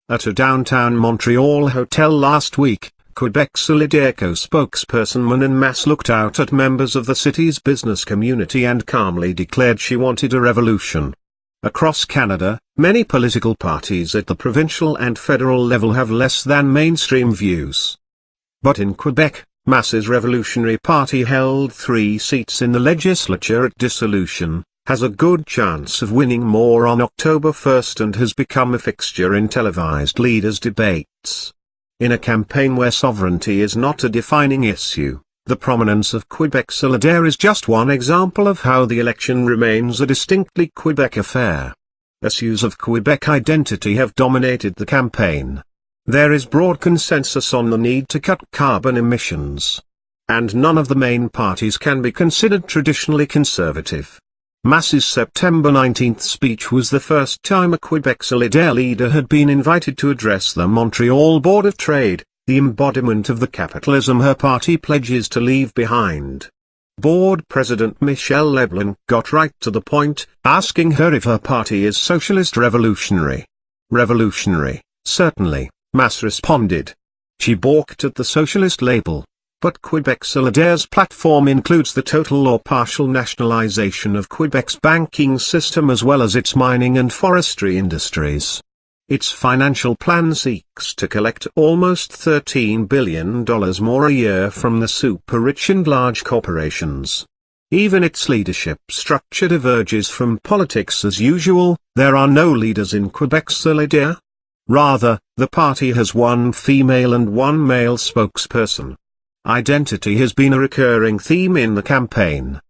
At a downtown Montreal hotel last week, Quebec Solidaire spokesperson Manon Masse looked out at members of the city's business community and calmly declared she wanted a revolution. Across Canada, many political parties at the provincial and federal level have less than mainstream views. But in Quebec, Masse's Revolutionary Party held 3 seats in the legislature at dissolution, has a good chance of winning more on October 1 and has become a fixture in televised leaders' debates. In a campaign where sovereignty is not a defining issue, the prominence of Quebec Solidaire is just one example of how the election remains a distinctly Quebec affair. Issues of Quebec identity have dominated the campaign. There is broad consensus on the need to cut carbon emissions. And none of the main parties can be considered traditionally conservative. Masse's September 19 speech was the first time a Quebec Solidaire leader had been invited to address the Montreal Board of Trade, the embodiment of the capitalism her party pledges to leave behind. Board President Michel Leblanc got right to the point, asking her if her party is socialist revolutionary. Revolutionary, certainly, Masse responded. She balked at the socialist label. But Quebec Solidaire's platform includes the total or partial nationalization of Quebec's banking system as well as its mining and forestry industries. Its financial plan seeks to collect almost $13 billion more a year from the super-rich and large corporations. Even its leadership structure diverges from politics as usual. There are no leaders in Quebec Solidaire. Rather, the party has 1 female and 1 male spokesperson. Identity has been a recurring theme in the campaign.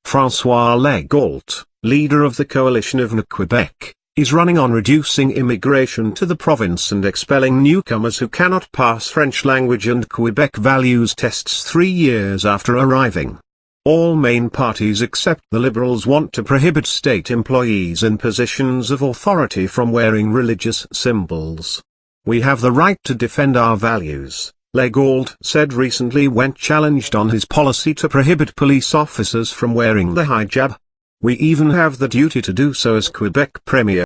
François Legault, leader of the Coalition of Quebec, is running on reducing immigration to the province and expelling newcomers who cannot pass French language and Quebec values tests 3 years after arriving. All main parties except the Liberals want to prohibit state employees in positions of authority from wearing religious symbols. We have the right to defend our values, Legault said recently when challenged on his policy to prohibit police officers from wearing the hijab. We even have the duty to do so as Quebec Premier.